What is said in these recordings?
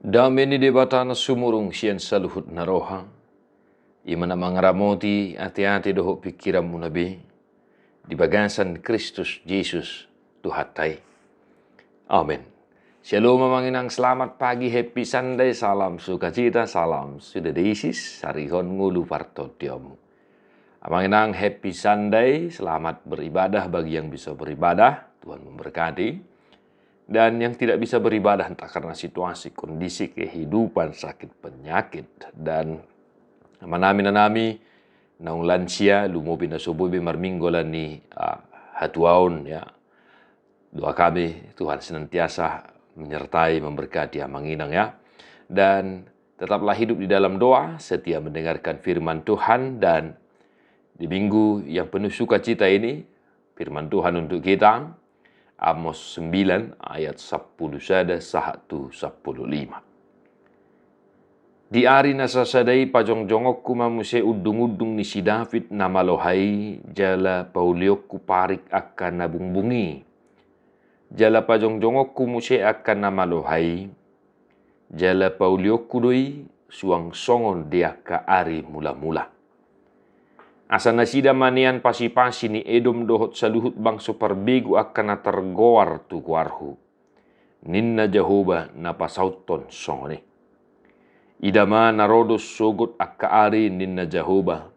Dameni debatana sumurung sian saluhut naroha. Imana mangaramoti hati-hati doho pikiranmu nabi. Di bagasan Kristus Yesus Tuhatai. Amin. Shalom manginang selamat pagi, happy Sunday, salam sukacita, salam sudedeisis, sarihon ngulu parto diomu. Manginang happy Sunday, selamat beribadah bagi yang bisa beribadah, Tuhan memberkati. Dan yang tidak bisa beribadah entah karena situasi, kondisi, kehidupan, sakit, penyakit. Dan manami naung lansia lumobi na sububi marminggolan ni hatuaun ya. Doa kami Tuhan senantiasa menyertai, memberkati manginang ya. Dan tetaplah hidup di dalam doa, setia mendengarkan firman Tuhan. Dan di minggu yang penuh sukacita ini, firman Tuhan untuk kita, Amos 9 ayat 10 sada 1-15. Di ari nasasadai pajong-jongokku mamuse udung-udung ni si David na malohai jala pauliokku parik akan nabungbungi. Jala pajong-jongokku muse akan na malohai jala pauliokku doi suang songon dia ka ari mula-mula. Asa nasida manian pasi-pasi ni Edom dohot saluhut bangso perbegu akan tergoar tu kuarhu. Ninna Jehovah na pasauton songone. Idama narodos sogot akka ari ninna Jehovah.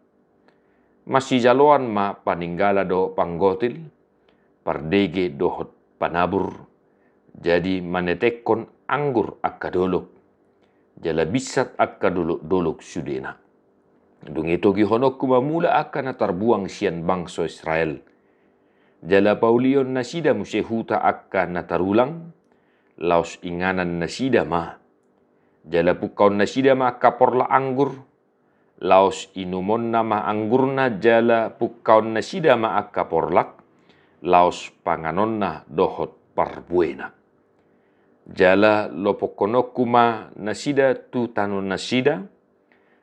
Masih jaloan ma paninggala dohot panggotil. Pardege dohot panabur. Jadi manetekon anggur akka dolok. Jala bisat akka dolok sudena. Dung itu gihonokku mamula akan terbuang sian bangsa Israel. Jala paulion nasida musehuta akan natarulang. Laos inganan nasida ma. Jala pukaun nasida ma kaporla anggur. Laos inumon nama anggurna jala pukaun nasida ma akaporlak. Laos panganonna dohot parbuena. Jala lopokonokku ma nasida tu tanon nasida.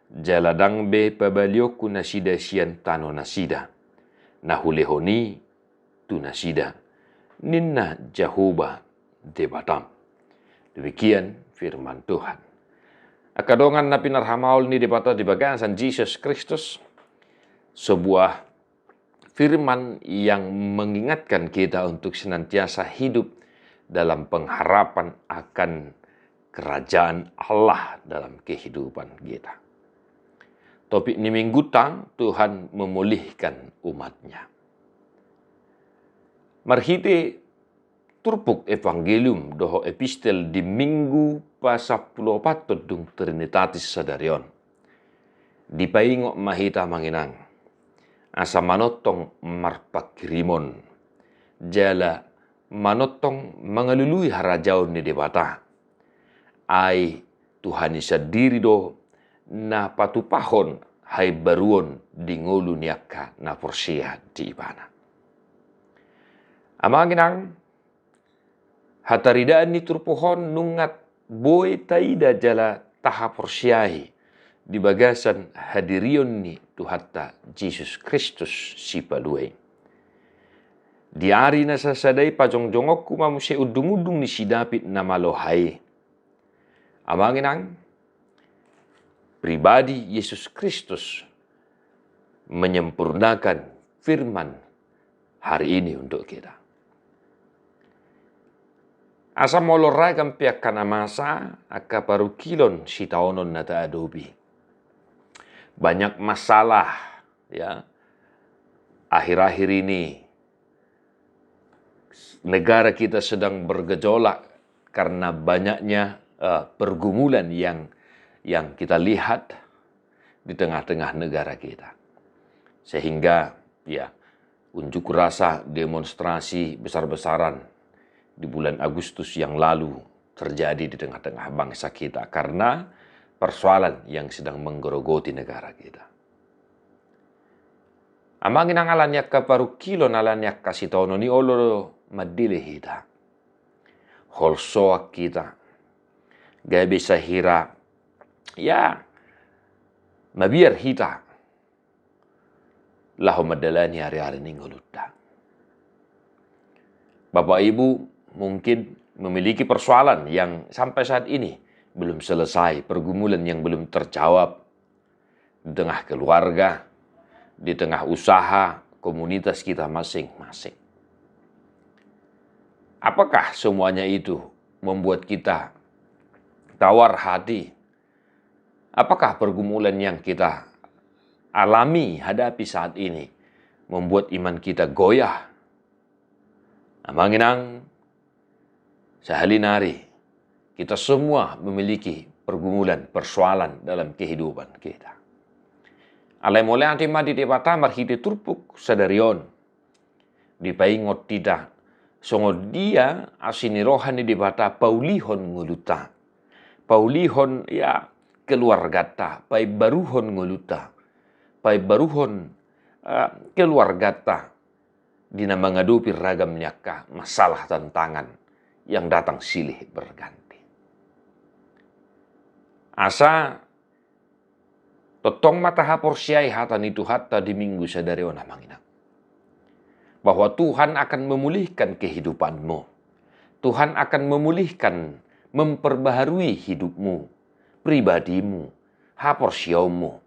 Jaladang be pabalioku nasida sian tano nasida. Nahulehoni tu nasida. Ninna Jehovah debatam. Demikian firman Tuhan. Akadongan na pinarhamaul ni debata di bagasan Jesus Kristus. Sebuah firman yang mengingatkan kita untuk senantiasa hidup dalam pengharapan akan kerajaan Allah dalam kehidupan kita. Topik ni minggu tang Tuhan memulihkan umatnya. Marhite turpuk evangelium doho epistel di minggu pasapuluh patot dung Trinitatis sadarion. Di paingok mahita manginang. Asa manotong marpakirimon. Jala manotong mengelului harajaun ni debata. Ai Tuhan isa diri do na patupahon hai baruon di ngolu niaka na porsia di ibana. Amanginang hataridaan ni turpuhon nungat boy taida jala taha porsiahi di bagasan hadirion ni Tuhatta Jesus Kristus si paluay. Di ari na sasadai pajong-jongokku mamuse udung-udung ni si David na malohai. Amanginang pribadi Yesus Kristus menyempurnakan firman hari ini untuk kita. Asa molorai kan pihak kana masa aka paru kilon si taonon nata adobi. Banyak masalah ya. Akhir-akhir ini negara kita sedang bergejolak karena banyaknya pergumulan yang kita lihat di tengah-tengah negara kita. Sehingga ya unjuk rasa demonstrasi besar-besaran di bulan Agustus yang lalu terjadi di tengah-tengah bangsa kita karena persoalan yang sedang menggerogoti negara kita. Amangin ang alanyak ka paru kilo nalanyak kasih tono ni olo madile hita. Holsoak kita. Gaya bisa hira ya, mabiar hita laho madalani hari-hari ninggolutta. Bapak Ibu mungkin memiliki persoalan yang sampai saat ini belum selesai, pergumulan yang belum terjawab di tengah keluarga, di tengah usaha, komunitas kita masing-masing. Apakah semuanya itu membuat kita tawar hati? Apakah pergumulan yang kita alami, hadapi saat ini membuat iman kita goyah? Amanginang, sahalinari, kita semua memiliki pergumulan, persoalan dalam kehidupan kita. Alai mulai anti madi debata marhiti turpuk sadarion. Dipaingot tidak. Songo dia asini rohani debata paulihon nguluta. Paulihon ya keluarga ta. Pai baruhon nguluta. Pai baruhon keluarga ta. Dina mengadupi ragam nyaka masalah tantangan yang datang silih berganti. Asa totong mata hapor siai hatan itu hatta di minggu sadari ona mangina. Bahwa Tuhan akan memulihkan kehidupanmu. Tuhan akan memulihkan, memperbaharui hidupmu, pribadimu, hapor siaumu.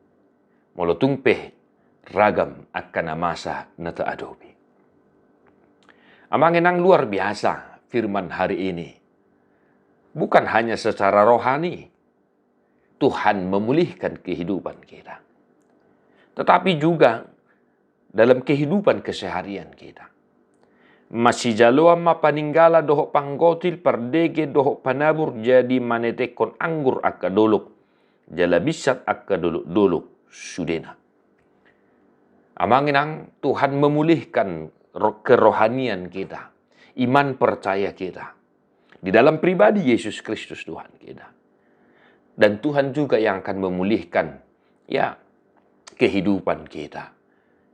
Molotungpeh ragam akan masa nata adobe. Amanginang luar biasa firman hari ini. Bukan hanya secara rohani, Tuhan memulihkan kehidupan kita. Tetapi juga dalam kehidupan keseharian kita. Masih jaloa mapaninggala dohok panggotil pardege dohok panabur jadi manetekon anggur akka dolok. Jala bisat akka dolok sudena. Amanginang Tuhan memulihkan kerohanian kita. Iman percaya kita. Di dalam pribadi Yesus Kristus Tuhan kita. Dan Tuhan juga yang akan memulihkan kehidupan kita,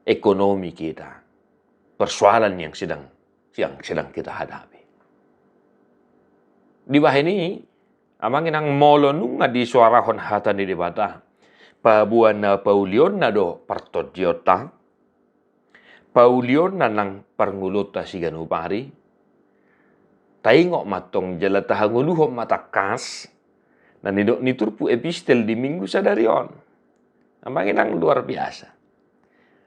ekonomi kita, persoalan yang sedang kita hadapi. Di bawah ini, amangin ang molonung nga di suarahon hata ni debata, pabuan na paulion na do partodiota, paulion na ng parngulota si ganupari, taingok matong jalatahanguluhom matakas, na niturpu epistel di minggu sadarion. Amangin ang luar biasa.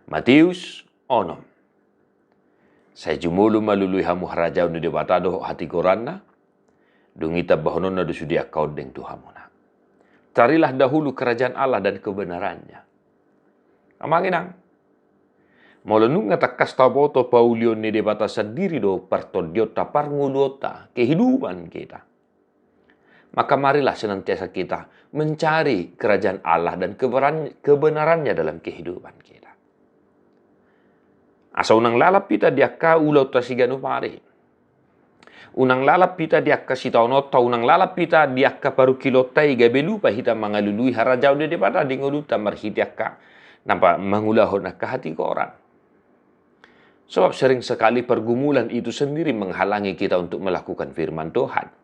Matius 6. Saya jumulu malului hamu harajaw ni debatado hati koranna. Dungita bahonon na dusudia kau deng Tuhamuna. Carilah dahulu kerajaan Allah dan kebenarannya. Amangin ang. Molonung nga takas taboto paulion ni debata sendiri do partodiota parngulota kehidupan kita. Maka marilah senantiasa kita mencari kerajaan Allah dan kebenarannya dalam kehidupan kita. Asa unang lalap pita diakka ulau tasiganu pare. Unang lalap pita diakka sitaonota, unang lalap pita diakka paru kilotai gabelupa hita mangalului harajau de debata dingoluta marhitiakka nampak mangulahon akka hati ko orang. Sebab sering sekali pergumulan itu sendiri menghalangi kita untuk melakukan firman Tuhan.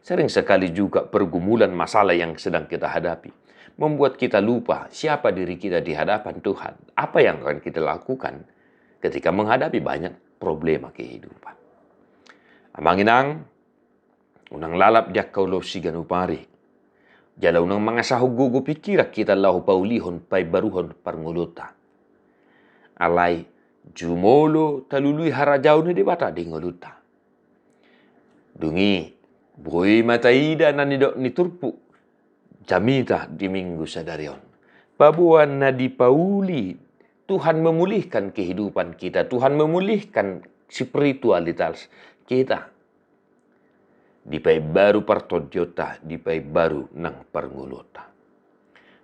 Sering sekali juga pergumulan masalah yang sedang kita hadapi membuat kita lupa siapa diri kita di hadapan Tuhan. Apa yang akan kita lakukan ketika menghadapi banyak problema kehidupan. Amanginang, unang lalap diak kaulo si ganupari. Jala unang mga sahugugo pikirak kita lahu paulihon pay baruhon parnguluta. Alay, jumolo talului harajaw ni debata di nguluta. Dungi, buhay mataida na niturpu. Jamita di minggu sadarion. Pabuan na dipauli. Tuhan memulihkan kehidupan kita. Tuhan memulihkan spiritualitas kita. Dipai baru partodiota. Dipai baru nang parngulota.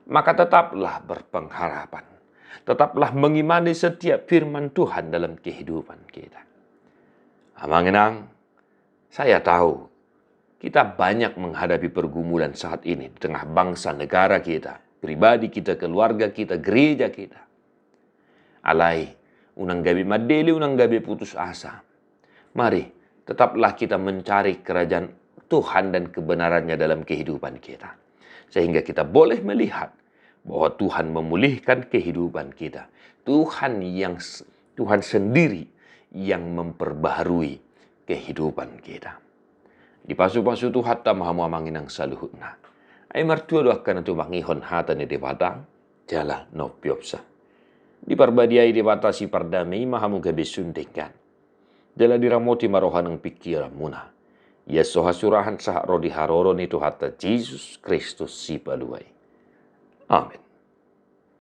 Maka tetaplah berpengharapan. Tetaplah mengimani setiap firman Tuhan dalam kehidupan kita. Amanginang, saya tahu kita banyak menghadapi pergumulan saat ini di tengah bangsa negara kita, pribadi kita, keluarga kita, gereja kita. Alai, unang gabi madeli, unang gabi putus asa. Mari, tetaplah kita mencari kerajaan Tuhan dan kebenarannya dalam kehidupan kita. Sehingga kita boleh melihat bahwa Tuhan memulihkan kehidupan kita. Tuhan sendiri yang memperbaharui kehidupan kita. Di pasu-pasu tu hatta mahamu amangin ang saluhutna. Ay martua do akan tu mangihon hata ni debatang, jala no piopsa. Di parbadiai debatasi pardamai mahamu gabe sundekan. Jala diramoti marohan ang pikiran muna. Yeso hasurahan sah rodi haroron itu hatta Jesus Kristus si paluai. Amin.